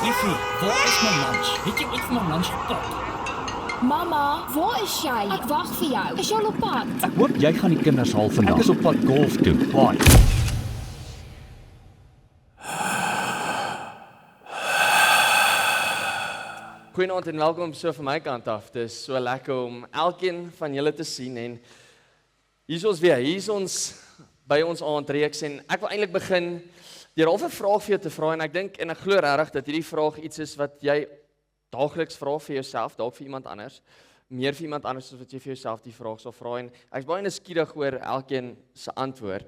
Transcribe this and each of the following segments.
Effie, waar is my lunch? Het jy ooit vir my lunch gekook? Mama, waar is jy? Ek wag vir jou. Is jy al op pad? Ek hoop jy gaan die kinders haal vandag. Ek is op pad golf toe. Baai. Goeienaand en welkom so van my kant af. Dit is so lekker om elkeen van julle te sien en hier is ons weer. Hier is ons by ons aandreeks en ek wil eintlik begin deur al 'n vraag vir jou te vra en ek dink en ek glo regtig dat hierdie vraag iets is wat jy daagliks vra vir jouself, dalk vir iemand anders, meer vir iemand anders as wat jy vir jouself die vraag sal vra en ek's baie nuuskierig oor elkeen se antwoord.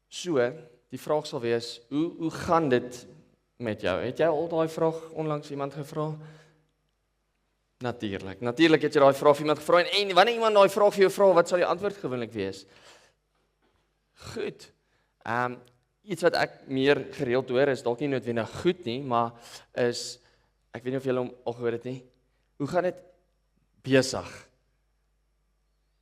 So, die vraag sal wees, hoe gaan dit met jou? Het jy al daai vraag onlangs iemand gevra? Natuurlik het jy daai vraag vir iemand gevra en wanneer iemand daai vraag vir jou vra, wat sal die antwoord gewoonlik wees? Goed. Iets wat ek meer gereeld hoor is dalk nie noodwendig goed nie, maar is ek weet nie of julle hom al gehoor het nie. Hoe gaan dit? Besig.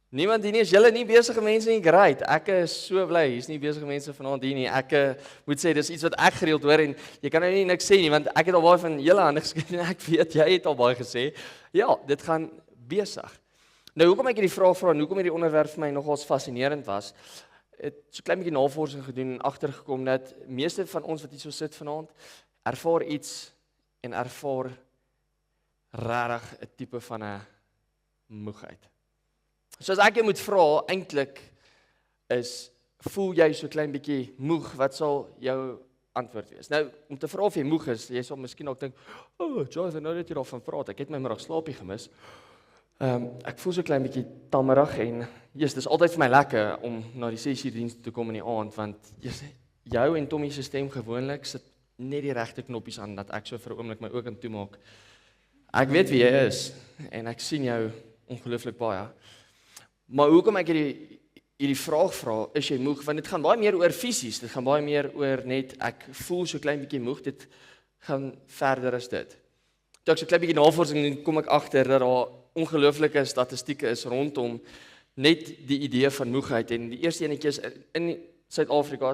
Niemand hier nie, is julle nie besige mense nie, great. Ek is so bly, hier's nie besige mense vanaand hier nie. Ek moet sê, dis iets wat ek gereeld hoor en jy kan nou nie niks sê nie, want ek het al baie van julle hande geskryf en ek weet, jy het al baie gesê. Ja, dit gaan besig. Nou, hoekom ek hierdie vraag vra en hoekom hierdie onderwerp vir my nogals fascinerend was, het so klein bietjie navorsing gedoen en agtergekom dat meeste van ons wat hier so sit vanaand, ervaar iets en ervaar regtig 'n tipe van 'n moegheid. So as ek jou moet vra, eintlik is, voel jy so klein bietjie moeg, wat sal jou antwoord wees? Nou, om te vra of jy moeg is, jy sal miskien ook dink, Jonathan, nou dat jy daarvan praat, ek het my middagslaapie gemis. Ek voel so klein bietjie tammerig en dis altyd vir my lekker om na die 6 uur diens te kom in die aand, want jou en Tommy se stem gewoonlik sit net die regte knoppies aan, dat ek so vir 'n oomblik my oë kan toemaak. Ek weet wie jy is, en ek sien jou ongelooflik baie. Maar hoekom ek hierdie vraag vra, is jy moeg? Want dit gaan baie meer oor fisies, dit gaan baie meer oor net, ek voel so klein bietjie moeg, dit gaan verder as dit. Toe ek so klein bietjie navorsing doen, kom ek agter dat daar ongelooflike statistieke is rondom net die idee van moegheid, en die eerste enetjie is in Suid-Afrika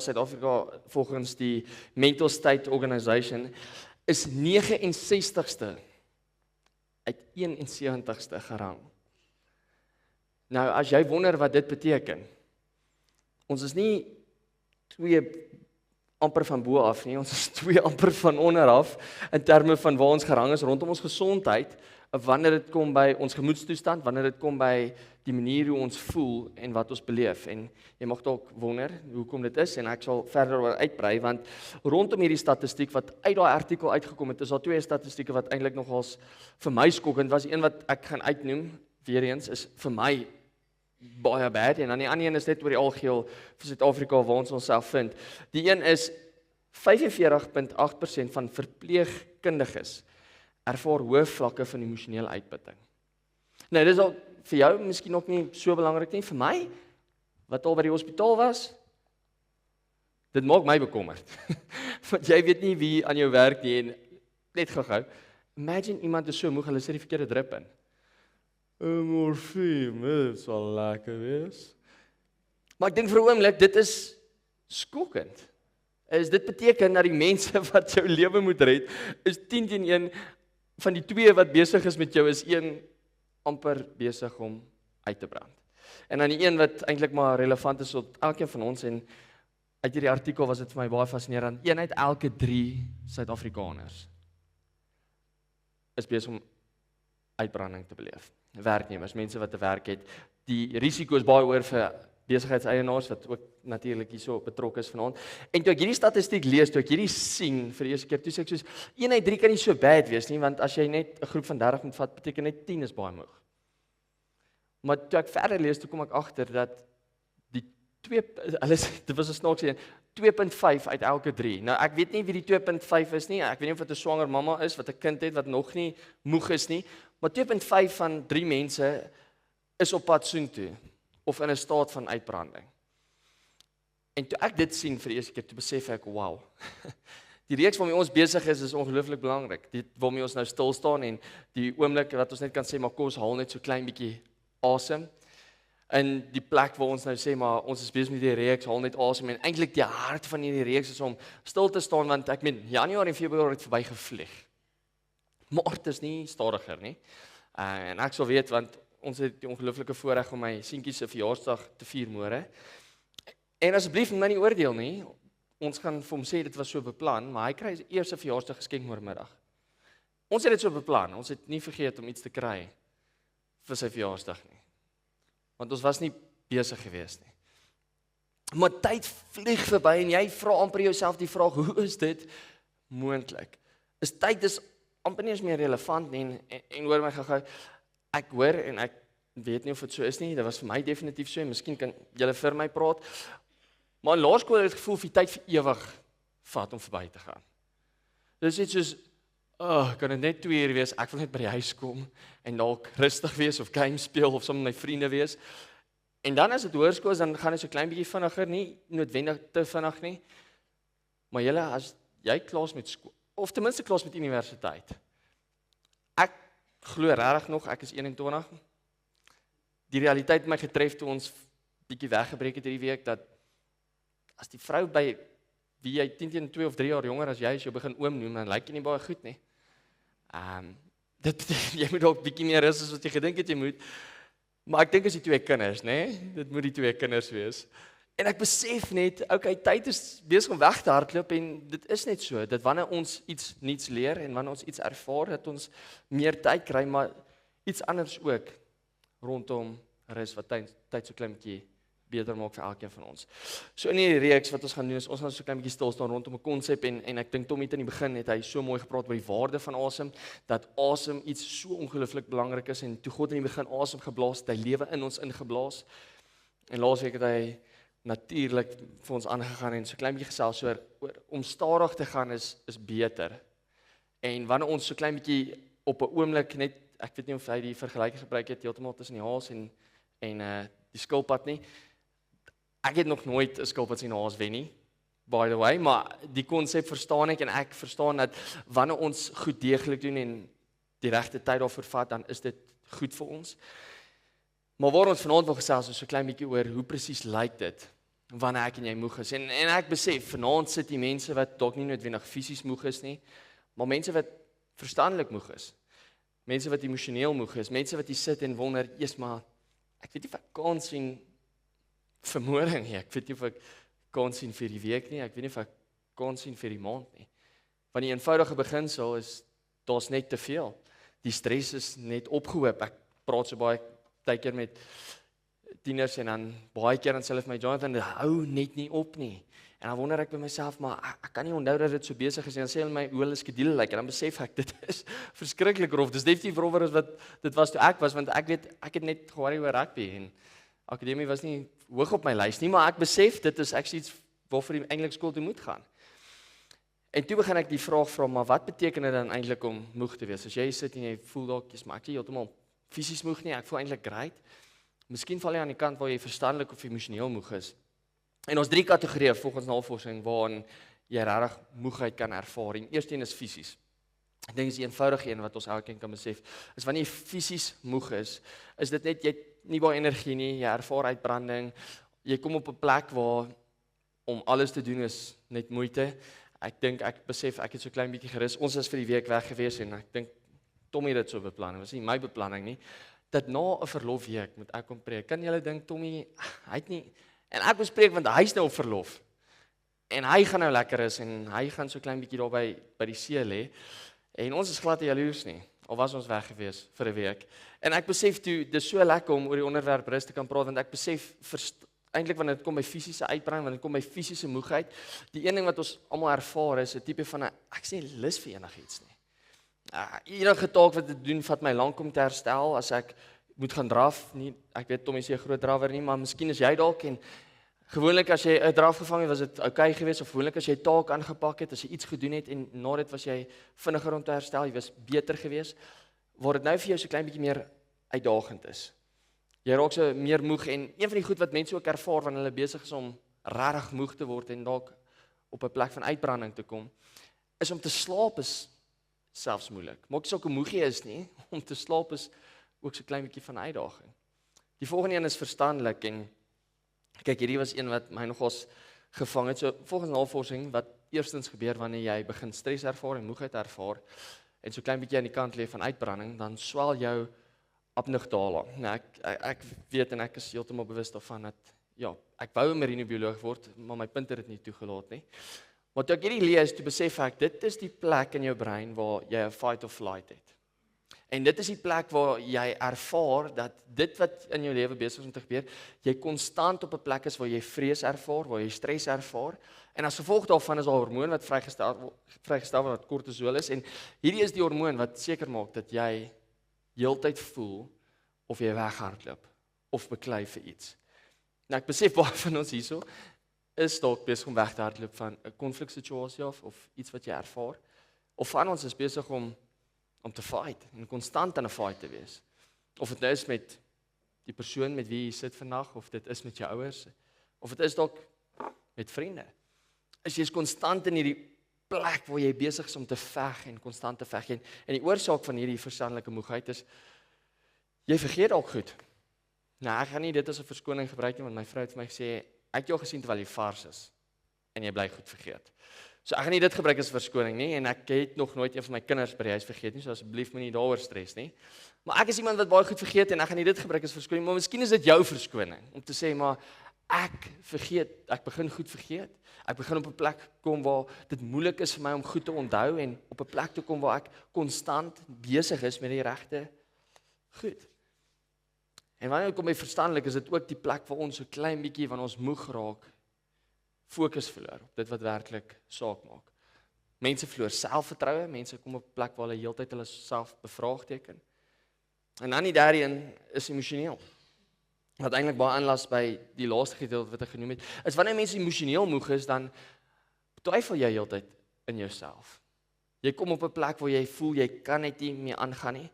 volgens die Mental State Organisation, is 69ste uit 71ste gerang. Nou, as jy wonder wat dit beteken, ons is nie 2 amper van bo af nie, ons is 2 amper van onder af, in terme van waar ons gerang is rondom ons gesondheid, wanneer dit kom by ons gemoedstoestand, wanneer dit kom by die manier hoe ons voel en wat ons beleef. En jy mag dalk wonder hoekom dit is, en ek sal verder oor uitbrei, want rondom hierdie statistiek wat uit daai artikel uitgekom het, is daar 2 statistieke wat eintlik nogals vir my skokkend was. Een wat ek gaan uitnoem, weer eens, is vir my baie bad, en dan die ander een is net oor die algeheel vir Suid-Afrika waar ons onsself vind. Die een is 45.8% van verpleegkundiges ervaar hoë vlakke van emosionele uitputting. Nou, dis al vir jou miskien ook nie so belangrik nie, vir my, wat al by die hospitaal was, dit maak my bekommerd. Want jy weet nie wie aan jou werk nie, en net gou-gou, imagine iemand is so moeg, hulle sit die verkeerde drip in. Morfine, dit sal lekker wees. Maar ek dink vir 'n oomblik, dit is skokkend. Dit beteken dat die mense wat jou lewe moet red, is 10 teen 1, van die 2 wat besig is met jou, is 1 amper besig om uit te brand. En dan die een wat eintlik maar relevant is op elkeen van ons, en uit hierdie artikel was dit vir my baie fascinerend, 1 uit elke 3 Suid-Afrikaners is besig om uitbranding te beleef. Werknemers, mense wat te werk het, die risiko is baie hoër vir besigheidseienaars wat ook natuurlik hierso betrokke is vanaand. En toe ek hierdie statistiek lees, toe ek hierdie sien vir die eerste keer, toe sê ek soos 1 uit 3 kan nie so bad wees nie, want as jy net 'n groep van 30 moet vat, beteken net 10 is baie moeg. Maar toe ek verder lees, toe kom ek agter dat die 2, dit was 'n snaakse een, 2.5 uit elke 3. Nou ek weet nie wie die 2.5 is nie, ek weet nie of dit 'n swanger mamma is wat 'n kind het wat nog nie moeg is nie, maar 2.5 van 3 mense is op pad soontoe of in 'n staat van uitbranding. En toe ek dit sien vir die eerste keer, toe besef ek, wow. Die reeks waarmee ons besig is ongelooflik belangrik. Dit waarmee ons nou stil staan en die oomblik wat ons net kan sê, maar kom ons haal net so klein bietjie asem. in die plek waar ons nou sê, maar ons is besig met die reeks, haal net asem, en eintlik die hart van hierdie reeks is om stil te staan, want ek meen, Januarie en Februarie het verby gevlieg. Maart is nie stadiger nie. En ek sal weet, want ons het die ongelooflike voorreg om my seentjie se verjaarsdag te vier môre. En asseblief my nie oordeel nie. Ons gaan vir hom sê dit was so beplan, maar hy kry sy eerste verjaarsdag geskenk môremiddag. Ons het dit so beplan. Ons het nie vergeet om iets te kry vir sy verjaarsdag nie. Want ons was nie besig geweest nie. Maar tyd vlieg verby en jy vra amper jouself die vraag, hoe is dit moontlik? Tyd is amper nie eens meer relevant nie, en hoor my gou-gou, ek hoor en ek weet nie of dit so is nie, dit was vir my definitief so, en miskien kan julle vir my praat, maar in laerskool het ek het gevoel of die tyd vir ewig vat om verby te gaan. Dit is net soos, kan dit net 2 uur wees, ek wil net by die huis kom, en dalk rustig wees, of game speel, of saam met my vriende wees, en dan as dit hoërskool is, dan gaan dit so klein bietjie vinniger, nie noodwendig te vinnig nie, maar julle, as jy klaar met skool, of ten minste klaar met universiteit, ek glo regtig nog, ek is 21, die realiteit het my getref toe ons bietjie weggebreek het hierdie week, dat as die vrou by wie jy 10 teen 2 of 3 jaar jonger as jy is, jou begin oom noem, dan lyk jy nie baie goed nie. Dit beteken, jy moet dalk bietjie meer rus as wat jy gedink het jy moet, maar ek dink as die 2 kinders, né? Dit moet die 2 kinders wees. En ek besef net, okay, tyd is besig om weg te hardloop en dit is net so, dat wanneer ons iets nuuts leer en wanneer ons iets ervaar, dat ons meer tyd kry, maar iets anders ook rondom rus wat tyd so klein bietjie beter maak vir elkeen van ons. So in die reeks wat ons gaan doen is, ons gaan so klein bietjie stil staan rondom 'n konsep en ek dink Tommy het in die begin het hy so mooi gepraat oor die waarde van asem, dat asem iets so ongelooflik belangrik is en toe God in die begin asem geblaas het, hy lewe in ons ingeblaas. En laasweek het hy natuurlik vir ons aangegaan en so klein bietjie gesels oor om stadig te gaan is beter. En wanneer ons so klein bietjie op 'n oomblik net, ek weet nie of hy die vergelyking gebruik het heeltemal tussen die haas en die skilpad nie. Ek het nog nooit 'n skilpad sien haas wen nie, by the way, maar die konsep verstaan ek en ek verstaan dat wanneer ons goed deeglik doen en die regte tyd daarvoor vat, dan is dit goed vir ons. Maar waar ons vanaand wil gesels is so klein bietjie oor hoe presies lyk dit wanneer ek en jy moeg is. En ek besef, vanaand sit die mense wat dalk nie noodwendig fisies moeg is nie, maar mense wat verstandelik moeg is. Mense wat emosioneel moeg is, mense wat hier sit en wonder, eers maar, ek weet nie of ek kan sien vir môre nie, ek weet nie of ek kan sien vir die week nie, ek weet nie of ek kan sien vir die maand nie. Want die eenvoudige beginsel is, daar's net te veel. Die stres is net opgehoop. Ek praat so baie tydkeer met tieners en dan baie keer dan sê hulle vir my, Jonathan, dit hou net nie op nie. En dan wonder ek by myself, maar ek kan nie onthou dat dit so besig is, en dan sê hulle my, hoe hulle skedule lyk, en dan besef ek, dit is verskriklik rof, dis definitief rower as wat dit was toe ek was, want ek weet, ek het net geworry oor rugby, en akademie was nie hoog op my lys nie, maar ek besef, dit is actually iets waarvoor jy eintlik skool toe moet gaan. En toe begin ek die vraag vra, maar wat beteken dit dan eintlik om moeg te wees? As jy sit en jy voel dalk, jy's maar ek is heeltemal fisies moeg nie, ek voel eintlik great. Miskien val jy aan die kant waar jy verstandelik of emosioneel moeg is. En ons 3 kategorieë volgens navorsing waarin jy regtig moegheid kan ervaar. Die eerste een is fisies. Ek dink dis die eenvoudige een wat ons elkeen kan besef. Is wanneer jy fisies moeg is dit net jy het nie baie energie nie, jy ervaar uitbranding. Jy kom op 'n plek waar om alles te doen is net moeite. Ek besef ek het so klein bietjie gerus. Ons is vir die week weg gewees en ek dink Tommy het dit so beplan. Dit was nie my beplanning nie. Dat na 'n verlofweek moet ek kom preek. Kan julle dink Tommy, hy het nie en ek wil spreek want hy's nou op verlof. En hy gaan nou lekker is en hy gaan so klein bietjie daar by die see lê. En ons is glad nie jaloers nie. Al was ons weg gewees vir 'n week. En ek besef toe dis so lekker om oor die onderwerp rus te kan praat want ek besef eintlik wanneer dit kom by fisiese uitbranding, wanneer dit kom by fisiese moegheid, die een ding wat ons almal ervaar is 'n tipe van ek sê lus vir enigiets nie. Enige taak wat ek doen vat my lank om te herstel as ek moet gaan draf. Nie, ek weet Tommy is 'n groot drawer nie, maar miskien is jy dalk en gewoonlik as jy 'n draf gevang het, was dit oukei geweest of gewoonlik as jy 'n taak aangepak het, as jy iets gedoen het en na dit was jy vinniger om te herstel, jy was beter geweest, waar dit nou vir jou so klein bietjie meer uitdagend is. Jy raak so meer moeg en een van die goed wat mense ook ervaar wanneer hulle besig is om regtig moeg te word en dalk op 'n plek van uitbranding te kom, is om te slaap is selfs moeilik. Maak nie saak hoe moeg jy is nie, om te slaap is ook so klein bietjie van 'n uitdaging. Die volgende een is verstandelik en kyk, hierdie was een wat my nogals gevang het. So volgens navorsing wat eerstens gebeur wanneer jy begin stres ervaar en moegheid ervaar en so klein bietjie aan die kant lê van uitbranding, dan swel jou amygdala. Nou ek weet en ek is heeltemal bewus daarvan dat ja, ek wou 'n marinebioloog word, maar my punt het dit nie toegelaat nie. Maar toe ek hierdie lees, toe besef ek dit is die plek in jou brein waar jy 'n fight or flight het. En dit is die plek waar jy ervaar dat dit wat in jou lewe besig is om te gebeur, jy konstant op 'n plek is waar jy vrees ervaar, waar jy stres ervaar. En as gevolg daarvan is daar 'n hormoon wat vrygestel word wat kortisol is en hierdie is die hormoon wat seker maak dat jy heeltyd voel of jy weghardloop of beklei vir iets. Nou ek besef baie van ons hierso is dalk besig om weg te hardloop van 'n konfliksituasie of iets wat jy ervaar. Of van ons is besig om te fight en konstant in 'n fight te wees. Of dit nou is met die persoon met wie jy sit vandag, of dit is met jou ouers, of dit is dalk met vriende. As jy is konstant in hierdie plek waar jy besig is om te veg en konstant te veg en die oorsaak van hierdie verstandelike moegheid is jy vergeet dalk goed. Nou ek gaan nie dit as 'n verskoning gebruik nie want my vrou het vir my gesê ek het jou gesien terwyl jy vars is en jy bly goed vergeet. So ek gaan nie dit gebruik as 'n verskoning nie en ek het nog nooit een van my kinders by die huis vergeet nie, so asseblief moenie daaroor stres nie. Maar ek is iemand wat baie goed vergeet en ek gaan nie dit gebruik as verskoning, maar miskien is dit jou verskoning om te sê maar ek begin goed vergeet. Ek begin op 'n plek kom waar dit moeilik is vir my om goed te onthou en op 'n plek toe kom waar ek konstant besig is met die regte goed. En wanneer kom by verstandelik is dit ook die plek waar ons so klein bietjie van ons moeg raak, fokus verloor op dit wat werklik saak maak. Mense verloor selfvertroue, mense kom op 'n plek waar hulle heeltyd hulle self bevraagteken. En dan die derde een is emosioneel. Wat eintlik baie aanlas by die laaste gedeelte wat ek genoem het, is wanneer mense emosioneel moeg is, dan twyfel jy heeltyd in jouself. Jy kom op 'n plek waar jy voel jy kan net nie meer aangaan nie.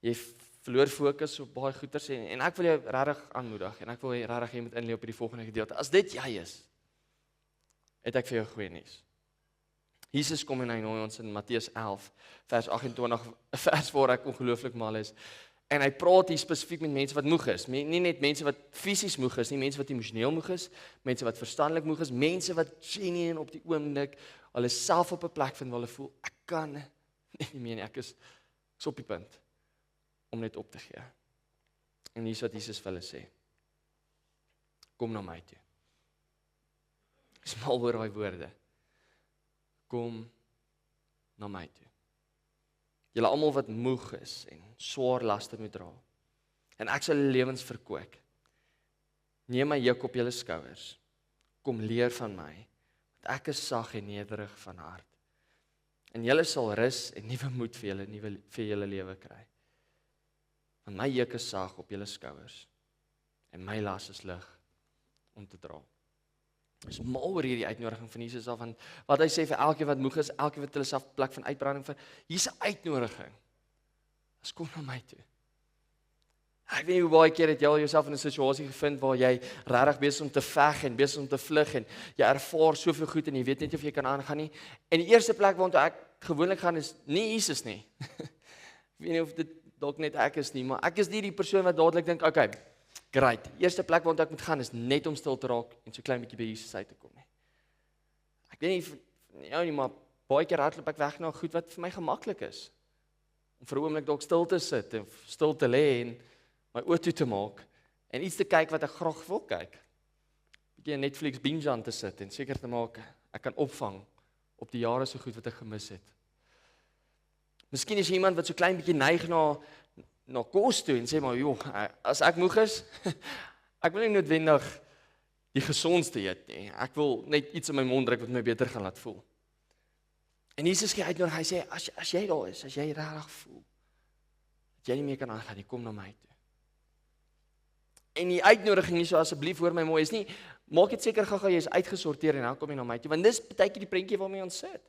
Jy verloor fokus op baie goeters en ek wil jou regtig aanmoedig en ek wil regtig jy moet inleef op die volgende gedeelte. As dit jy is, het ek vir jou goeie nuus. Jesus kom en hy nooi ons in Matteus 11 vers 28, 'n vers waar ek ongelooflik mal is. En hy praat hier spesifiek met mense wat moeg is. Nie net mense wat fisies moeg is, nie mense wat emosioneel moeg is, mense wat verstandelik moeg is, mense wat genuine op die oomblik hulle self op 'n plek vind waar hulle voel ek kan nie meer nie, ek is op die punt om net op te gee. En hier is wat Jesus vir hulle sê. Kom na my toe. Dis mal oor daai woorde. Kom na my toe. Julle almal wat moeg is en swaar laste moet dra. En ek sal julle lewens verkoop. Neem my juk op julle skouers. Kom leer van my, want ek is sag en nederig van hart. En julle sal rus en nuwe moed vir julle lewe kry. Want my juk is sag op julle skouers en my las is lig om te dra. Dis mal oor hierdie uitnodiging van Jesus af, want wat hy sê vir elkeen wat moeg is, elkeen wat hulle self op 'n plek van uitbranding vind, hier's 'n uitnodiging. Dis kom na my toe. Ek weet nie hoe baie keer het jy al jouself in 'n situasie gevind waar jy regtig besig is om te veg en besig om te vlug en jy ervaar soveel goed en jy weet net of jy kan aangaan nie. En die eerste plek waartoe ek gewoonlik gaan is nie Jesus nie. Ek weet nie of dit dalk net ek is nie, maar ek is nie die persoon wat dadelik dink, okay, great. Eerste plek waartoe ek moet gaan is net om stil te raak en so klein bietjie by Jesus uit te kom nie. Ek weet nie vir jou nie, maar baie keer hardloop ek weg na goed wat vir my gemaklik is. Om vir 'n oomblik dalk stil te sit en stil te lê en my oë toe te maak en iets te kyk wat ek graag wil kyk. 'n Bietjie Netflix binge aan te sit en seker te maak ek kan opvang op die jare so goed wat ek gemis het. Miskien is jy iemand wat so klein bietjie neig na kos toe en sê maar, joh, as ek moeg is, ek wil nie noodwendig die gesondste eet nie. Ek wil net iets in my mond druk wat my beter gaan laat voel. En Jesus gee uitnodig, hy sê, as jy daar is, as jy regtig voel, dat jy nie meer kan aangaan nie, kom na my toe. En die uitnodiging hier so asseblief hoor my mooi is nie, maak dit seker gou jy is uitgesorteer en dan kom jy na my toe, want dis baie keer die prentjie waarmee ons sit.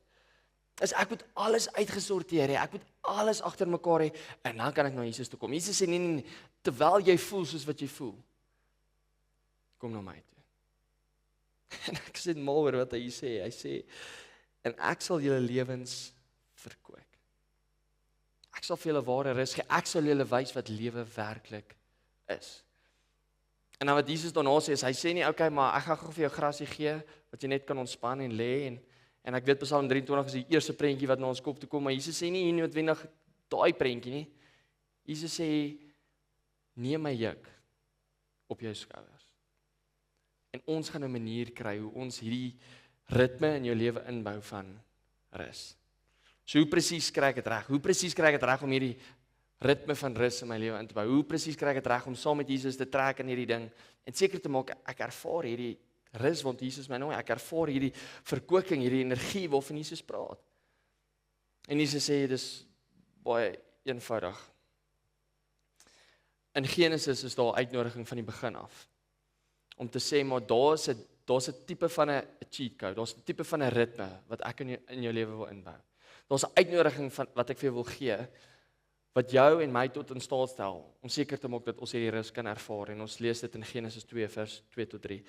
Is ek moet alles uitgesorteer hê, ek moet alles agter mekaar hê en dan kan ek na Jesus toe kom. Jesus sê nee, terwyl jy voel soos wat jy voel, kom na my toe. En ek sê mal oor wat hy sê. Hy sê en ek sal julle lewens verkoop. Ek sal vir julle ware rus gee. Ek sal julle wys wat lewe werklik is. En dan wat Jesus daarna sê, is, hy sê nie, okay, maar ek gaan gou vir jou grasie gee, wat jy net kan ontspan en lê, en ek weet Psalm 23 is die eerste prentjie wat na ons kop toe kom, maar Jesus sê nie hier noodwendig daai prentjie nie. Jesus sê, neem my juk op jou skouers. En ons gaan 'n manier kry hoe ons hierdie ritme in jou lewe inbou van rus. So hoe presies kry ek dit reg? Hoe presies kry ek dit reg om hierdie ritme van rus in my lewe in te bou? Hoe presies kry ek dit reg om saam met Jesus te trek in hierdie ding en seker te maak ek ervaar hierdie rus want Jesus my nooi, ek ervaar hierdie verkoeking, hierdie energie waarvan Jesus praat. En Jesus sê dis baie eenvoudig. In Genesis is daar 'n uitnodiging van die begin af om te sê maar daar's 'n tipe van 'n cheat code, daar's 'n tipe van 'n ritme wat ek in jou lewe wil inbou. Daar's 'n uitnodiging van wat ek vir jou wil gee wat jou en my tot in staat stel om seker te maak dat ons hierdie rus kan ervaar en ons lees dit in Genesis 2 vers 2 tot 3.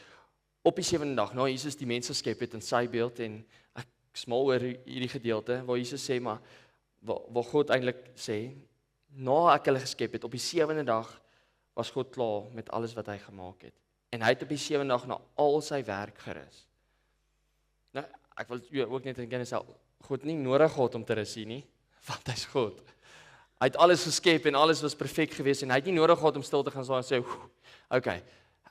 Op die 7de dag, nou Jesus die mense skep het in sy beeld en ek smal oor hierdie gedeelte waar Jesus sê maar waar God eintlik sê na ek hulle geskep het op die 7de dag was God klaar met alles wat hy gemaak het. En hy het op die 7de dag na al sy werk gerus. Nou, ek wil jou ook net in kennis stel, God nie nodig gehad om te rus hier nie, want hy's God. Hy het alles geskep en alles was perfek geweest en hy het nie nodig gehad om stil te gaan sê, okay,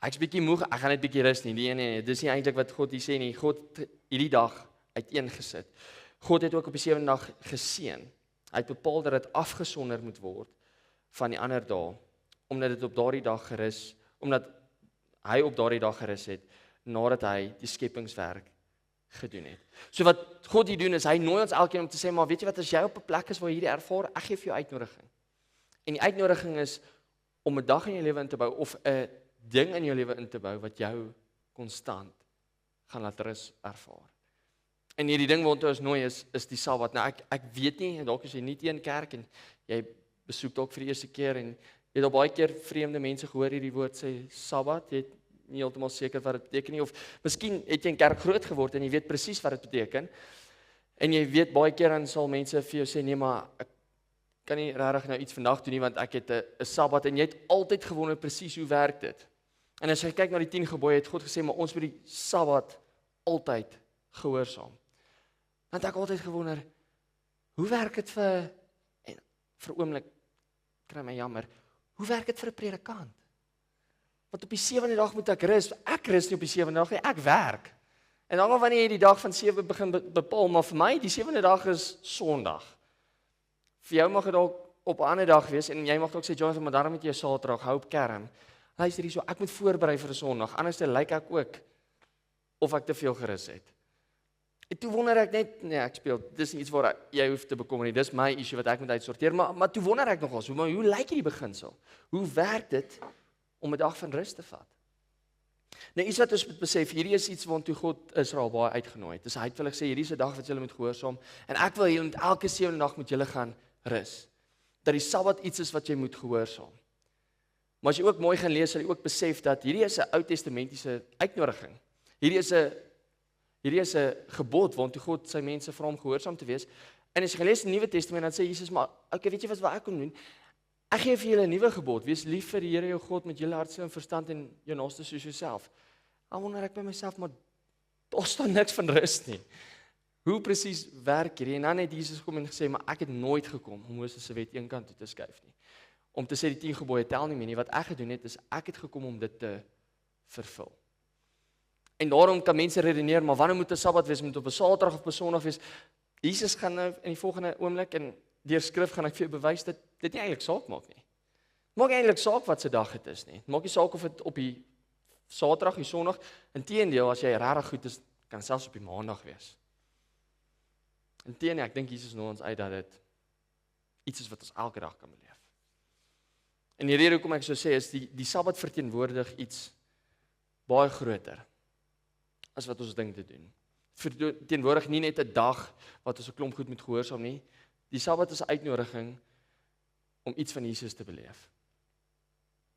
ek's bietjie moeg, ek gaan net bietjie rus nie. Nee, dis nie eintlik wat God hier sê nie. God het hierdie dag uiteengesit. God het ook op die 7de dag geseën. Hy het bepaal dat dit afgesonder moet word van die ander dae, omdat dit op daardie dag gerus, omdat hy op daardie dag gerus het, nadat hy die skepingswerk gedoen het. So wat God hier doen is, hy nooi ons elkeen om te sê, maar weet jy wat, as jy op 'n plek is waar jy hierdie ervaar, ek gee vir jou uitnodiging. En die uitnodiging is, om 'n dag in jou lewe in te bou, of 'n ding in jou lewe in te bou, wat jou konstant gaan laat rus ervaar. En hierdie ding waartoe ons nooi is die Sabbat. Nou ek weet nie, dalk is jy nie teen kerk, en jy besoek dalk vir die eerste keer, en jy het al baie keer vreemde mense gehoor hierdie woord sê Sabbat, jy het nie heeltemal seker wat dit beteken nie, of miskien het jy in kerk groot geword en jy weet presies wat dit beteken, en jy weet baie keer dan sal mense vir jou sê, nee maar, ek kan nie regtig nou iets vandag doen nie, want ek het 'n Sabbat, en jy het altyd gewonder presies hoe werk dit. En as jy kyk na die 10 gebooie, het God gesê, maar ons moet die Sabbat altyd gehoorsaam. Want ek altyd gewonder, hoe werk dit vir 'n oomblik, kry my jammer, hoe werk dit vir 'n predikant? Want op die 7de dag moet ek rus nie op die 7de dag nie, ek werk. En dan wanneer jy die dag van 7 begin bepaal, maar vir my, die 7de dag is Sondag. Vir jou mag dit dalk op 'n ander dag wees, en jy mag dalk sê, Jonathan, maar daarom moet jy Saterdag hou op kerm. Luister hierso, ek moet voorberei vir 'n Sondag, anders lyk ek ook of ek te veel gerus het. En toe wonder ek net, nee, ek speel, dis nie iets waar jy hoef te bekommer nie, dis my issue wat ek moet uitsorteer, maar toe wonder ek nogals, hoe lyk hierdie beginsel? Hoe werk dit om 'n dag van rus te vat? Nou iets wat ons moet besef, hierdie is iets waartoe God Israel baie uitgenooi het. Dus hy het vir hulle gesê, hierdie is 'n dag wat julle moet gehoorsaam, en ek wil julle met elke 7de dag moet julle gaan rus. Dat die Sabbat iets is wat jy moet gehoorsaam. Maar as jy ook mooi gaan lees, sal jy ook besef dat hierdie is 'n Ou Testamentiese uitnodiging. Hierdie is 'n gebod waartoe God sy mense vra om gehoorsaam te wees. En as jy lees in die Nuwe Testament, dan sê Jesus, maar okay, weet jy wat ek kom doen? Ek gee vir julle 'n nuwe gebod. Wees lief vir die Here jou God met julle hart, siel en verstand, en jou naaste soos jouself. Dan wonder ek by myself, maar daar staan niks van rus nie. Hoe presies werk hierdie? En dan het Jesus gekom en gesê, maar ek het nooit gekom om Moses se wet eenkant toe te skuif nie. Om te sê die 10 gebooie tel nie meer nie. Wat ek gedoen het, is ek het gekom om dit te vervul. En daarom kan mense redeneer, maar wanneer moet 'n Sabbat wees? Moet op 'n Saterdag of op 'n Sondag wees? Jesus gaan nou in die volgende oomblik, en deur skrif gaan ek vir jou bewys dat dit nie eintlik saak maak nie. Maak nie eintlik saak wat se dag dit is nie. Maak nie saak of dit op die Saterdag, die Sondag, inteendeel, as jy regtig goed is, kan selfs op die Maandag wees. Inteendeel, ek dink Jesus nooi ons uit dat dit iets is wat ons elke dag kan beleef. En die rede hoekom ek so sê is die Sabbat verteenwoordig iets baie groter as wat ons dink te doen. Verteenwoordig nie net 'n dag wat ons 'n klomp goed moet gehoorsaam nie. Die Sabbat is 'n uitnodiging om iets van Jesus te beleef.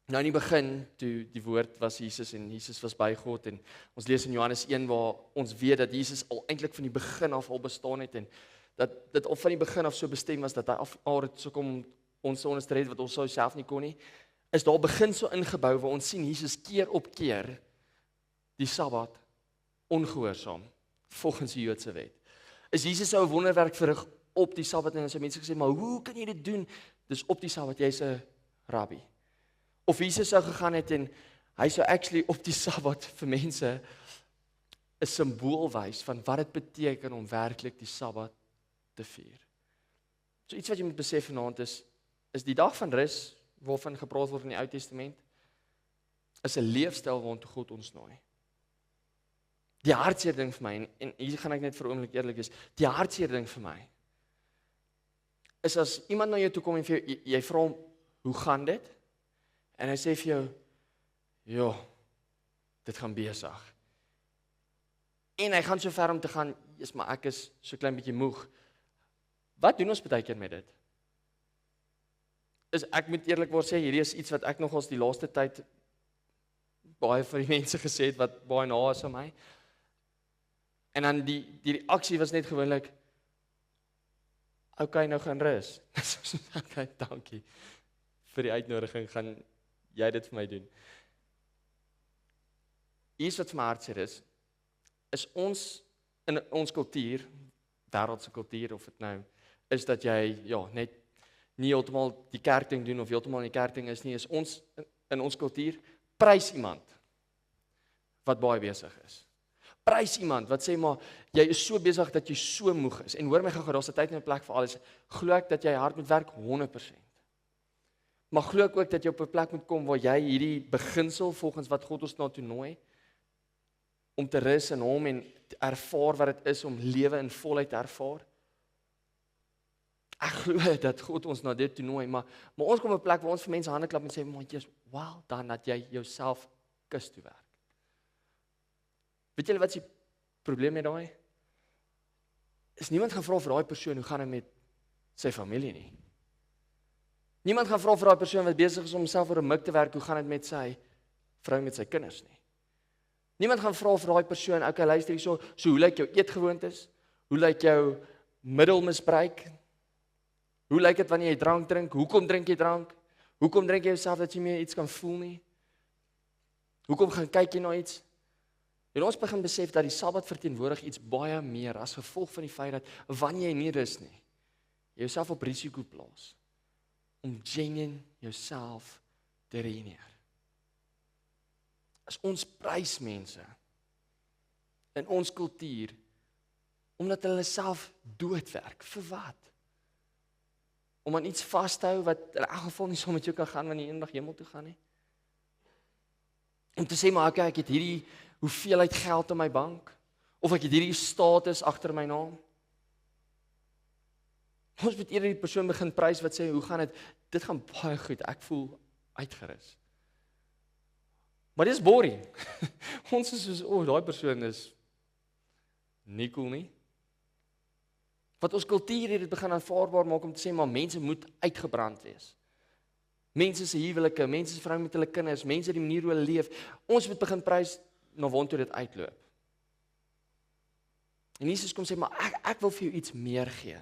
Nou in die begin, toe die woord was Jesus en Jesus was by God, en ons lees in Johannes 1 waar ons weet dat Jesus al eintlik van die begin af al bestaan het, en dat dit al van die begin af so bestem was dat hy af sou kom ons te onderstreed wat ons sou self nie kon nie. is daar beginsel ingebou waar ons sien Jesus keer op keer die Sabbat ongehoorsaam volgens die Joodse wet. Is Jesus sou 'n wonderwerk verrig op die Sabbat en sy mense gesê, maar hoe kan jy dit doen? Dis op die Sabbat, jy's 'n rabbi. Of Jesus sou gegaan het en hy sou actually op die Sabbat vir mense 'n simbool wys van wat dit beteken om werklik die Sabbat te vier. So iets wat jy moet besef vanaand is die dag van rus waarvan gepraat word in die Ou Testament is 'n leefstyl waartoe God ons nooi. Die hartseer ding vir my en hier gaan ek net vir 'n oomblik eerlik wees, die hartseer ding vir my is as iemand na jou toe kom en vir jou, jy vra hom, hoe gaan dit? En hy sê vir jou, ja, dit gaan besig. En hy gaan so ver om te gaan, maar ek is so klein bietjie moeg. Wat doen ons baie keer met dit? Ek moet eerlikwaar sê, hierdie is iets wat ek nogals die laaste tyd baie vir die mense gesê het, wat baie na is aan my. En dan die reaksie was net gewoonlik, okay, nou gaan rus. Okay, dankie vir die uitnodiging, gaan jy dit vir my doen. Iets wat vir my hartseer is ons, in ons kultuur, wêreldse kultuur, of dit nou, is dat jy, net nie heeltemal die kerkding doen, of heeltemal in die kerkding is nie, is ons, in ons kultuur, prys iemand, wat baie besig is. Prys iemand, wat sê maar, jy is so besig dat jy so moeg is, en hoor my gou, daar's 'n tyd en 'n plek vir alles, glo ek dat jy hard moet werk 100%. Maar glo ek ook dat jy op 'n plek moet kom waar jy hierdie beginsel volgens wat God ons na toe nooi om te rus in hom en te ervaar wat dit is om lewe in volheid te ervaar. Ek glo dat God ons na dit toe nooi, maar ons kom op 'n plek waar ons vir mense hande klap en sê, "Man, jy's wel dan dat jy jouself kus toe werk." Weet julle wat is die probleem met daai? Is niemand gaan vra vir daai persoon hoe gaan dit met sy familie nie. Niemand gaan vra vir daai persoon wat besig is om homself oor 'n mik te werk, hoe gaan dit met sy vrou met sy kinders nie. Niemand gaan vra vir daai persoon, okay, luister hierso, so hoe lyk jou eetgewoontes? Hoe lyk jou middelmisbruik? Hoe lyk dit wanneer jy drank drink? Hoekom drink jy drank? Hoekom drink jy jouself dat jy meer iets kan voel nie? Hoekom gaan kyk jy na iets? En ons begin besef dat die Sabbat verteenwoordig iets baie meer as gevolg van die feit dat wanneer jy nie rus nie, jy jouself op risiko plaas om genuine jouself te ruïneer. As ons prys mense in ons kultuur omdat hulle self doodwerk, vir wat? Om aan iets vas te hou wat in elk geval nie so met jou kan gaan wanneer jy eendag hemel toe gaan nie. Om te sê maar okay, ek het hierdie hoeveelheid geld in my bank of ek het hierdie status agter my naam. Ons moet eerder die persoon begin prys wat sê hoe gaan dit? Dit gaan baie goed, ek voel uitgerus. Maar dis boring. Ons is soos, daai persoon is nie cool nie. Wat ons kultuur het dit begin aanvaarbaar maak om te sê maar mense moet uitgebrand wees. Mense se huwelike, mense se vrou met hulle kinders, mense die manier hoe hulle leef. Ons moet begin prys na waartoe dit uitloop. En Jesus kom sê maar ek wil vir jou iets meer gee.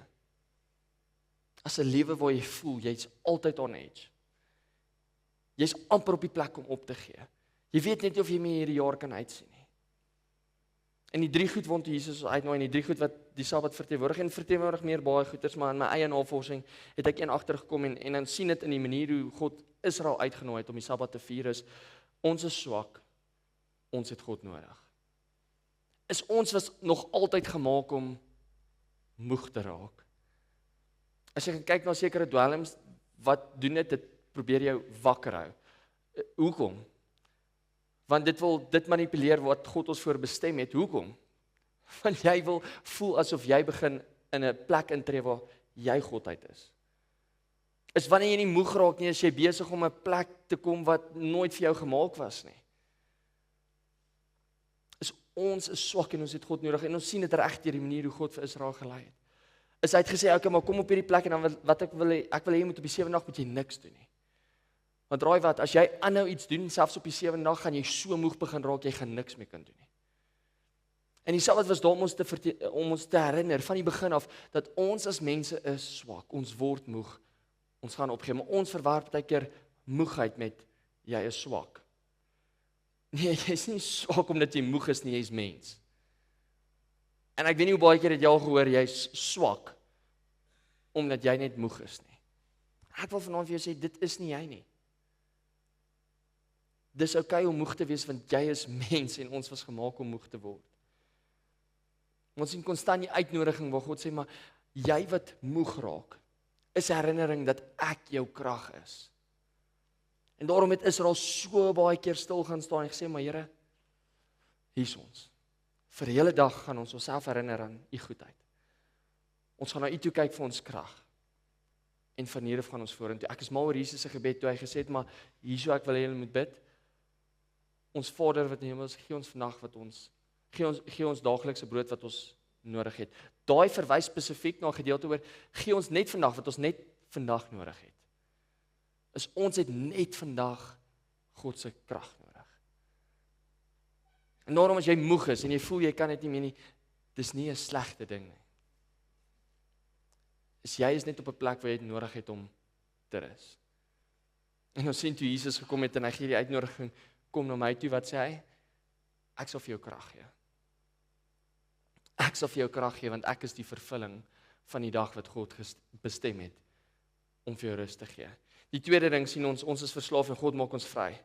As 'n lewe waar jy voel jy's altyd on edge. Jy's amper op die plek om op te gee. Jy weet net nie of jy meer hierdie jaar kan uitsien nie. En die 3 goed waartoe Jesus ons uitnooi en die 3 goed wat die Sabbat verteenwoordig meer baie goeders, maar in my eie navorsing het ek een agtergekom en dan sien dit in die manier hoe God Israel uitgenooi het om die Sabbat te vier is, ons is swak, ons het God nodig. Is ons was nog altyd gemaak om moeg te raak. As jy gaan kyk na sekere dwelms, wat doen dit? Dit probeer jou wakker hou. Hoekom? Want dit wil dit manipuleer wat God ons voorbestem het. Hoekom? Want jy wil voel asof jy begin in 'n plek intree waar jy Godheid is. Is wanneer jy nie moeg raak nie, as jy besig om 'n plek te kom wat nooit vir jou gemaak was nie. Ons is swak en ons het God nodig en ons sien dit reg deur die manier hoe God vir Israel gelei het. Hy het gesê, okay, maar kom op hierdie plek en dan wat ek wil hê jy moet op die 7de dag moet jy niks doen nie. Want raai wat, as jy aanhou iets doen, selfs op die 7de dag, gaan jy so moeg begin raak, jy gaan niks meer kan doen nie. En die Sabbat was daar om ons te herinner, van die begin af, dat ons as mense is swak, ons word moeg, ons gaan opgee, maar ons verwerp baie keer moegheid met jy is swak. Nee, jy's nie swak omdat jy moeg is nie, jy's mens. En ek weet nie hoe baie keer het jy al gehoor, jy's swak omdat jy net moeg is nie. Ek wil vanaand vir jou sê, dit is nie jy nie. Dis okay om moeg te wees, want jy is mens en ons was gemaak om moeg te word. Ons sien konstant die uitnodiging waar God sê, maar jy wat moeg raak, is herinnering dat ek jou krag is. En daarom het Israel so baie keer stil gaan staan en gesê, maar Here, hier is ons. Vir die hele dag gaan ons onsself herinner aan u goedheid. Ons gaan na u toe kyk vir ons krag. En van hier af gaan ons vorentoe. Ek is mal oor Jesus se gebed toe hy gesê het, maar hierso ek wil hê julle moet bid. Ons Vader wat in die hemel is, gee ons vandag wat ons gee ons daaglikse brood wat ons nodig het. Daai verwys spesifiek na 'n gedeelte oor gee ons net vandag wat ons net vandag nodig het. Is ons het net vandag God se krag nodig. En daarom as jy moeg is en jy voel jy kan dit nie meer nie, dis nie 'n slegte ding nie. Jy is net op 'n plek waar jy dit nodig het om te rus. En ons sien toe Jesus gekom het en hy gee die uitnodiging, kom na my toe, wat sê hy? Ek sal vir jou krag gee. Ek sal vir jou krag gee, want ek is die vervulling van die dag wat God bestem het om vir jou rus te gee. Die tweede ding sien ons is verslaaf en God maak ons vry.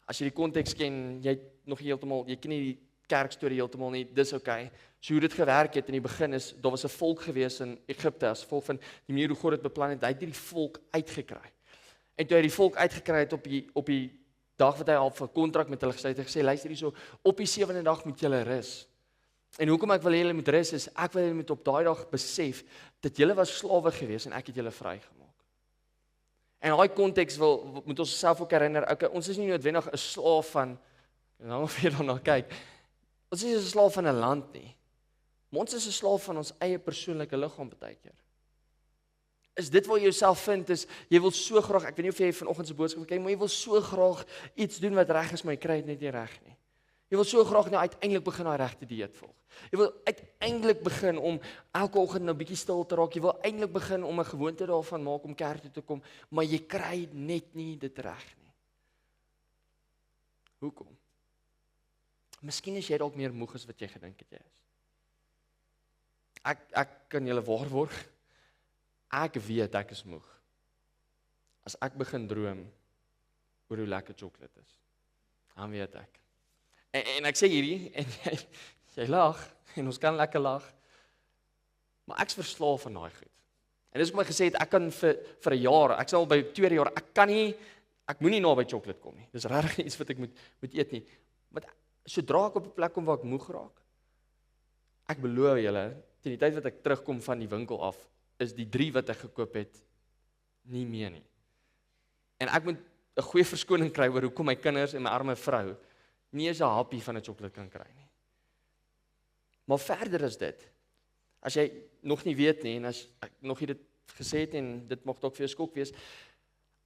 As jy die konteks ken, jy ken nie die kerkstorie heeltemal nie, dis okay. So hoe dit gewerk het in die begin is, daar was 'n volk gewees in Egipte, as gevolg van die manier hoe God dit beplan het, hy het die volk uitgekry. En toe hy die volk uitgekry het op die dag wat hy al 'n kontrak met hulle gesluit het, gesê, luister hierso, op die 7de dag moet julle rus. En hoekom ek wil hê julle moet rus is, ek wil julle moet op daai dag besef, dat julle was slawe gewees en ek het julle vrygemaak. En in daai konteks moet ons osself ook herinner, okay, ons is nie noodwendig 'n slaaf van, nou of jy daarna kyk, ons is 'n slaaf van 'n land nie. Maar ons is 'n slaaf van ons eie persoonlike liggaam baie keer. Is dit waar jy jouself vind, is, jy wil so graag, ek weet nie of jy vanoggend se boodskap kyk, maar jy wil so graag iets doen wat reg is, maar jy kry dit net nie reg nie. Jy wil so graag nou uiteindelik begin daai regte dieet volg. Jy wil uiteindelik begin om elke oggend nou bietjie stil te raak. Jy wil uiteindelik begin om 'n gewoonte daarvan maak om kerk toe te kom, maar jy kry net nie dit reg nie. Hoekom? Miskien is jy dalk meer moeg as wat jy gedink het jy is. Ek kan julle waarborg, ek weet ek is moeg. As ek begin droom oor hoe lekker sjokolade is, dan weet ek. En ek sê hierdie, en jy lag, en ons kan lekker lag, maar ek's verslaaf van daai goed. En dis wat my gesê het, ek kan vir 'n jaar, ek sal by 2 jaar, ek moenie naby sjokolade kom nie. Dis regtig nie iets wat ek moet eet nie. Want sodra ek op 'n plek kom waar ek moeg raak, ek beloof julle, teen die tyd wat ek terugkom van die winkel af, is die 3 wat ek gekoop het, nie meer nie. En ek moet 'n goeie verskoning kry oor hoekom my kinders en my arme vrou nie eens 'n happie van 'n sjokolade kan kry nie. Maar verder is dit, as jy nog nie weet nie, en as ek nog nie dit gesê het, en dit mag dalk vir jou skok wees,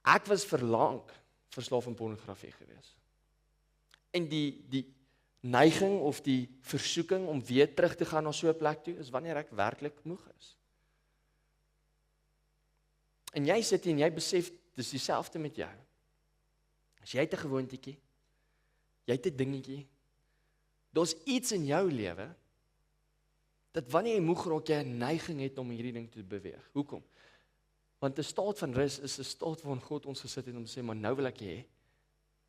ek was verlang verslaaf aan pornografie gewees. En die neiging of die versoeking om weer terug te gaan na so 'n plek toe, is wanneer ek werklik moeg is. En jy sit hier en jy besef, dis dieselfde met jou. As jy het 'n gewoontetjie, jy het 'n dingetjie, daar's iets in jou lewe, dat wanneer jy moeg raak, jy 'n neiging het om hierdie ding te beweeg. Hoekom? Want 'n staat van rus is 'n staat waarin God ons gesit het om te sê, maar nou wil ek hê,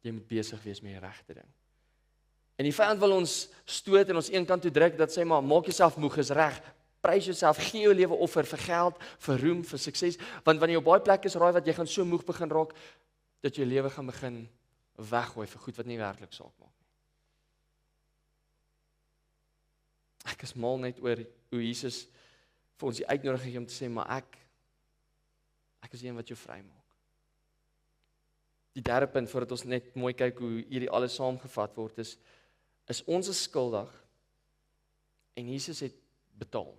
jy moet besig wees met die regte ding. En die vyand wil ons stoot en ons een kant toe druk, dat sê maar, maak jouself moeg, is reg, prys jouself, gee jou lewe offer vir geld, vir roem, vir sukses, want wanneer jy op baie plekke is, raai wat, jy gaan so moeg begin raak, dat jou lewe gaan begin weggooi vir goed wat nie werklik saak maak nie. Ek is mal net oor hoe Jesus vir ons die uitnodiging gee om te sê, maar ek is die een wat jou vry maak. Die derde punt, voordat ons net mooi kyk hoe hierdie alles saamgevat word, is ons is skuldig en Jesus het betaal.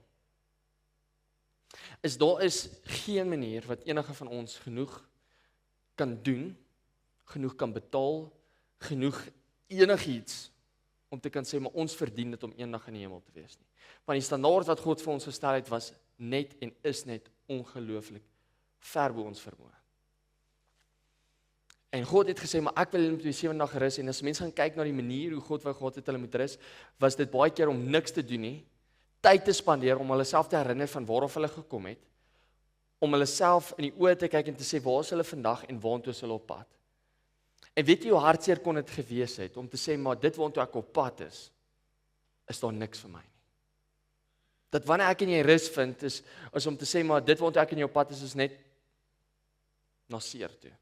Daar is geen manier wat enige van ons genoeg kan doen, genoeg kan betaal, genoeg enigiets om te kan sê, maar ons verdien dit om eendag in die hemel te wees nie. Want die standaard wat God vir ons gestel het, was net en is net ongelooflik ver bo ons vermoë. En God het gesê, maar ek wil hulle moet die 7 dae rus, en as mense gaan kyk na die manier hoe God wou gehad het hulle moet rus, was dit baie keer om niks te doen nie, tyd te spandeer om hulle self te herinner van waarof hulle gekom het, om hulle self in die oë te kyk en te sê, waar is hulle vandag en waartoe is hulle op pad? En weet jy hoe hartseer kon dit gewees het, om te sê, maar dit waartoe ek op pad is daar niks vir my nie. Dat wanneer ek en jy rus vind, is om te sê, maar dit waartoe ek en jy op pad is net na seer toe.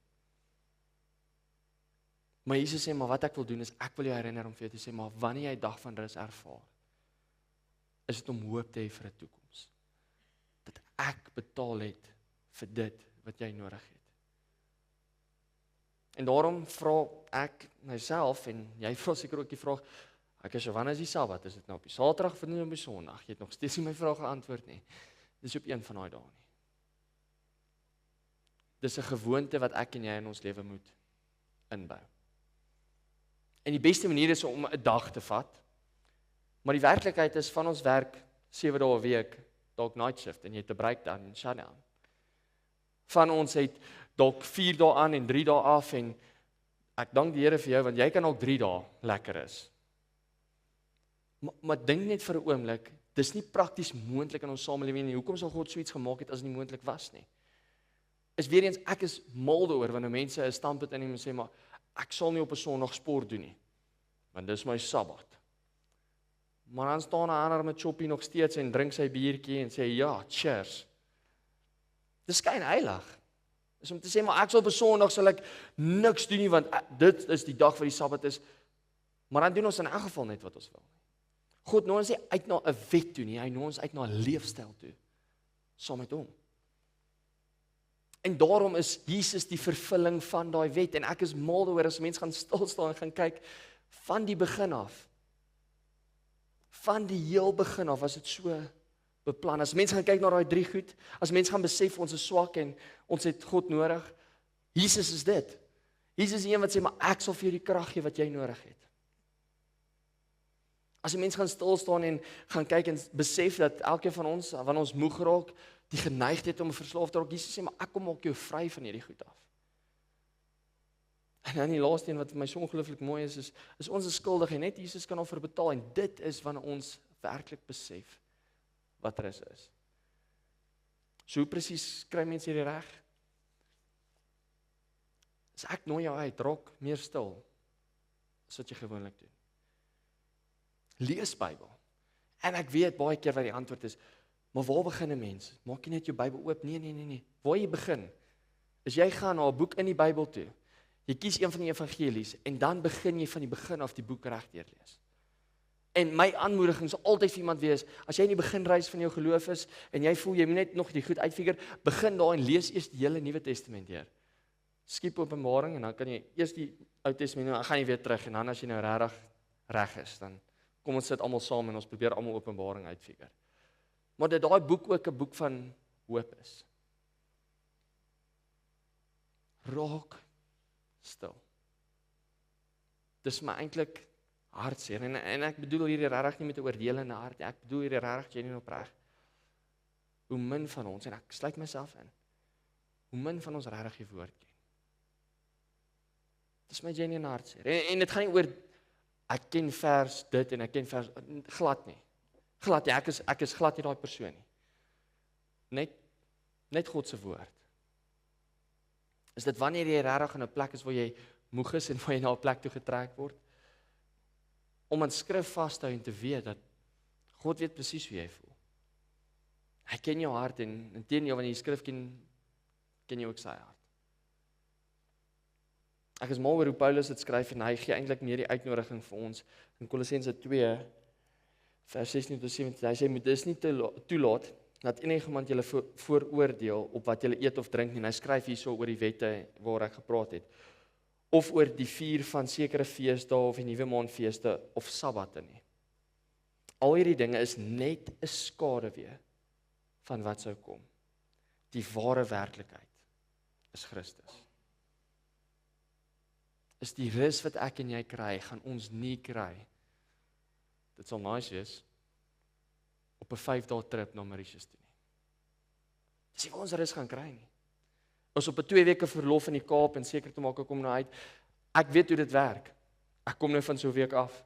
Maar Jesus sê, maar wat ek wil doen is, ek wil jou herinner om vir jou te sê, maar wanneer jy dag van rus ervaar, is dit om hoop te hê vir 'n toekoms. Dat ek betaal het vir dit wat jy nodig het. En daarom vra ek myself, en jy vra seker ook die vraag, ek is wanneer is die Sabbat? Is dit nou op die Saterdag of op die Sondag? Jy het nog steeds nie my vraag geantwoord nie. Dis op een van daai dae nie. Dis 'n gewoonte wat ek en jy in ons lewe moet inbou. En die beste manier is om 'n dag te vat. Maar die werklikheid is van ons werk 7 dae 'n week, dalk night shift en jy het 'n breakdown en shutdown. Van ons het dalk 4 dae aan en 3 dae af en ek dank die Here vir jou want jy kan ook 3 dae lekker is. Maar dink net vir 'n oomblik, dis nie prakties moontlik in ons samelewing nie. Hoekom sou God so iets gemaak het as dit nie moontlik was nie? Is weer eens, ek is mal daaroor wanneer mense 'n standpunt inneem en sê, maar ek sal nie op 'n Sondag sport doen nie, want dis my Sabbat. Maar dan staan 'n ander met choppie nog steeds en drink sy biertjie en sê, ja, cheers. Dis skyn heilig. Is om te sê, maar ek sal op 'n Sondag sal ek niks doen nie, want dit is die dag wat die Sabbat is. Maar dan doen ons in elk geval net wat ons wil. God nooi ons nie uit na 'n wet toe nie, hy nooi ons uit na 'n leefstyl toe, saam met hom. En daarom is Jesus die vervulling van daai wet, en ek is mal daaroor as mense gaan stil staan en gaan kyk, van die begin af, van die heel begin af, was dit so beplan. As mense gaan kyk na daai 3 goed, as mense gaan besef ons is swak en ons het God nodig, Jesus is dit. Jesus is die een wat sê, maar ek sal vir jou die krag gee wat jy nodig het. As die mense gaan stil staan en gaan kyk en besef dat elkeen van ons, wanneer ons moeg raak, die geneigtheid om verslaaf te raak, Jesus sê, maar ek kom maak jou vry van hierdie goed af. En dan die laaste een wat vir my so ongelooflik mooi is ons is skuldig en net Jesus kan daarvoor betaal, en dit is wanneer ons werklik besef wat rus is. So hoe presies kry mense hierdie reg? As ek nooi jou uit, raak meer stil, as wat jy gewoonlik doen. Lees Bybel. En ek weet baie keer wat die antwoord is, maar waar begin 'n mens? Maak jy net jou Bybel oop? Nee. Waar jy begin, is jy gaan na 'n boek in die Bybel toe. Jy kies een van die evangelies, en dan begin jy van die begin af die boek regdeur lees. En my aanmoediging sal altyd vir iemand wees, as jy in die beginreis van jou geloof is, en jy voel jy moet net nog die goed uitfigure, begin daar en lees eers die hele Nuwe Testament deur. Skiep Openbaring, en dan kan jy eers die Ou Testament doen, dan gaan jy weer terug, en dan as jy nou regtig reg is, dan kom ons sit almal saam en ons probeer almal Openbaring uitfigure. Maar dat daai boek ook 'n boek van hoop is. Raak stil. Dis my eintlik hartseer, en ek bedoel hierdie regtig nie met 'n oordelende hart nie, ek bedoel hierdie regtig genuine opreg. Hoe min van ons, en ek sluit myself in, hoe min van ons regtig die woord ken. Dis my genuine hartseer, en dit gaan nie oor, ek ken vers dit en ek ken vers, glad nie, ek is glad nie daai persoon nie. Net God se woord. Is dit wanneer jy regtig in 'n plek is waar jy moeg is en waar jy na 'n plek toe getrek word, om aan skrif vas te hou en te weet dat God weet presies hoe jy voel. Hy ken jou hart, en inteendeel wanneer jy skrif ken jy ook sy hart. Ek is mal oor hoe Paulus dit skryf, en hy gee eintlik meer die uitnodiging vir ons in Kolossense 2 vers 16 tot 17. Hy sê, moet dis nie toelaat dat enigiemand julle vooroordeel op wat julle eet of drink nie. En hy skryf hierso oor die wette waar ek gepraat het, of oor die vier van sekere feesdae of die nuwe maanfeeste of sabbatte nie. Al hierdie dinge is net 'n skaduwee van wat sou kom. Die ware werklikheid is Christus. Is die rus wat ek en jy kry, gaan ons nie kry. Dit sal nice wees op 'n 5 dae trip na Mauritius toe nie. Dis nie waar ons rus gaan kry nie. Ons op 'n 2 weke verlof in die Kaap en seker te maak ek kom nou uit. Ek weet hoe dit werk. Ek kom nou van so 'n week af.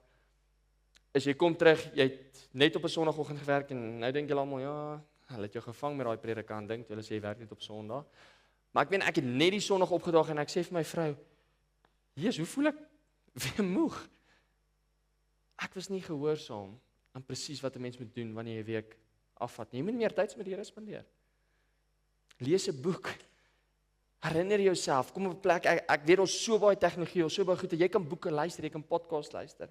As jy kom terug, jy het net op 'n Sondagoggend gewerk en nou dink julle almal, ja, hulle het jou gevang met daai predikant ding, hulle sê jy werk net op Sondag. Maar ek weet ek het net die Sondag opgedaag en ek sê vir my vrou, Jesus, hoe voel ek weer moeg? Ek was nie gehoorsaam aan presies wat 'n mens moet doen wanneer jy 'n week afvat nie. Jy moet meer tyd met die Here spandeer. Lees 'n boek. Herinner jouself, kom op 'n plek, ek weet ons so baie tegnologie, ons so baie goeie, jy kan boeke luister, jy kan podcast luister.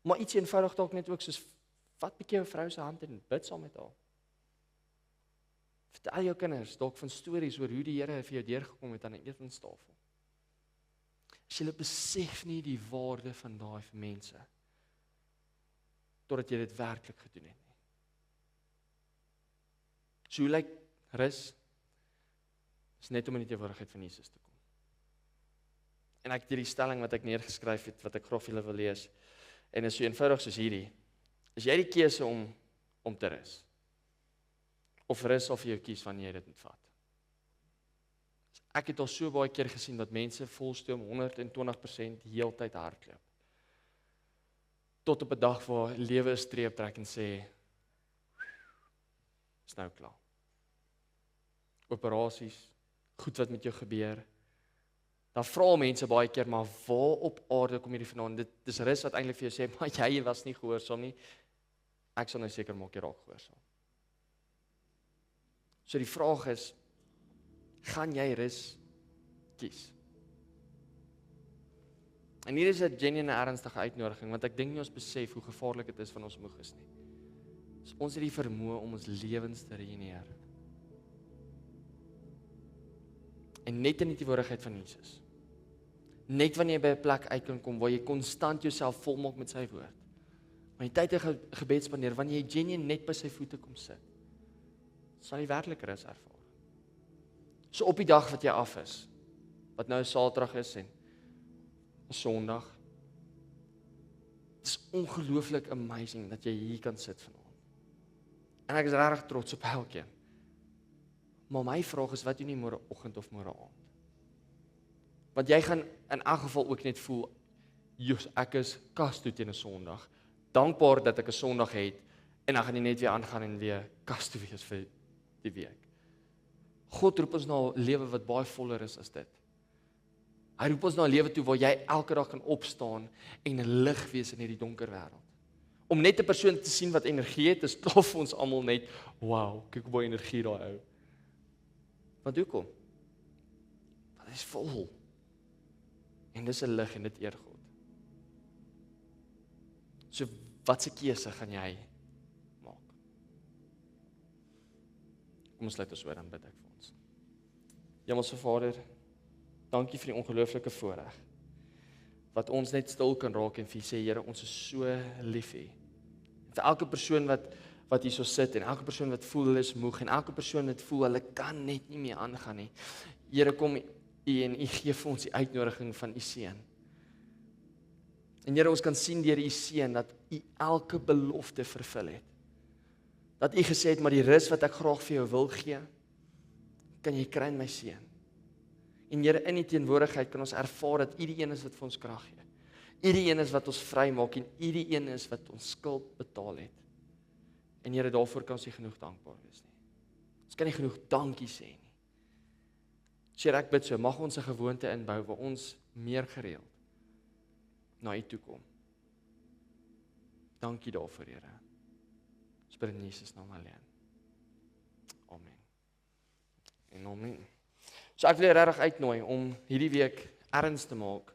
Maar iets eenvoudig dalk net ook soos vat bietjie jou vrou se hand en bid saam met haar. Vertel jou kinders dalk van stories oor hoe die Here vir jou deurgekom het aan 'n etenstafel. As jy besef nie die waarde van daai vir mense totdat jy dit werklik gedoen het nie. So hoe lyk rus? Is net om in die teenwoordigheid van Jesus te kom. En ek het hierdie stelling wat ek neergeskryf het, wat ek graag vir julle wil lees. En is so eenvoudig soos hierdie. Is jy die keuse om te rus? Of rus of jy kies wanneer jy dit moet vat? Ek het al so baie keer gesien dat mense volstoom 120% die heeltyd hardloop. Tot op 'n dag waar lewe 'n streep trek en sê, is nou klaar. Operasies, goed wat met jou gebeur. Dan vra mense baie keer, maar waar op aarde kom hierdie vandaan? Dit is rus wat eintlik vir jou sê, maar jy was nie gehoorsaam nie. Ek sal nou seker maak jy raak gehoorsaam. So die vraag is, gaan jy rus kies? En hier is 'n genuine ernstige uitnodiging, want ek dink nie ons besef hoe gevaarlik dit is van ons moeg is nie. So ons het die vermoë om ons lewens te ruïneer. En net in die teenwoordigheid van Jesus. Net wanneer jy by 'n plek uit kan kom waar jy konstant jouself volmaak met sy woord. Maar jy tyd in gebed spandeer, wanneer jy genuine net by sy voete kom sit, sal jy werklik rus ervaar. So op die dag wat jy af is, wat nou 'n Saterdag is en 'n Sondag, dit is ongelooflik amazing dat jy hier kan sit vanaand. En ek is regtig trots op elkeen. Maar my vraag is, wat doen jy môreoggend of môre aand? Want jy gaan in elk geval ook net voel, "Jy's ek is kas toe teen 'n Sondag. Dankbaar dat ek 'n Sondag het en dan gaan jy net weer aangaan en weer kas toe wees vir die week." God roep ons na 'n lewe wat baie voller is as dit. Hy roep ons na 'n lewe toe waar jy elke dag kan opstaan en 'n lig wees in hierdie donker wêreld. Om net 'n persoon te sien wat energie het, is klaar vir ons almal net, wow, kyk hoe baie energie daai ou. Want hoekom? Want hy is vol. En dis 'n lig en dit eer God. So wat se keuse gaan jy maak? Kom ons sluit ons oor, dan bid ek vir ons. Hemelse Vader, dankie vir die ongelooflike voorreg wat ons net stil kan raak en vir sê, Here, ons is so lief vir U. Vir elke persoon wat hier so sit en elke persoon wat voel hulle is moeg en elke persoon wat voel hulle kan net nie meer aangaan nie. Here, kom U en U gee vir ons die uitnodiging van U seun. En Here, ons kan sien deur U seun dat U elke belofte vervul het. Dat U gesê het, maar die rus wat ek graag vir jou wil gee, kan jy kry in my seun. En Here, in die teenwoordigheid kan ons ervaar dat U die een is wat vir ons krag gee. U die een is wat ons vry maak en U die een is wat ons skuld betaal het. En Here, daarvoor kan ons nie genoeg dankbaar wees nie. Ons kan nie genoeg dankie sê nie. Here, ek bid so, mag ons 'n gewoonte inbou waar ons meer gereeld na U toe kom. Dankie daarvoor, Here. Ons bid in Jesus naam alleen. Amen. En amen. So ek wil jou regtig uitnooi om hierdie week erns te maak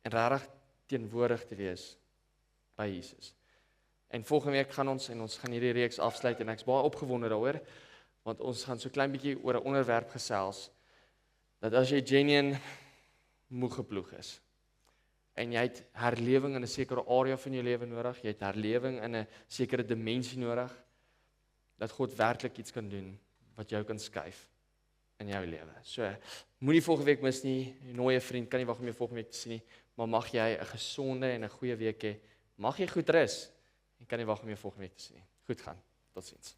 en regtig teenwoordig te wees by Jesus. En volgende week gaan ons hierdie reeks afsluit en ek's baie opgewonde daaroor, want ons gaan so klein bietjie oor 'n onderwerp gesels, dat as jy genuine moeg geploeg is, en jy het herlewing in 'n sekere area van jou lewe nodig, jy het herlewing in 'n sekere dimensie nodig, dat God werklik iets kan doen, wat jou kan skuif in jou lewe. So, moenie volgende week mis nie, nooi 'n vriend, kan nie wag om jou volgende week te sien nie, maar mag jy 'n gesonde en 'n goeie week hê, mag jy goed rus, en kan nie wag om jou volgende week te sien nie. Goed gaan, totsiens.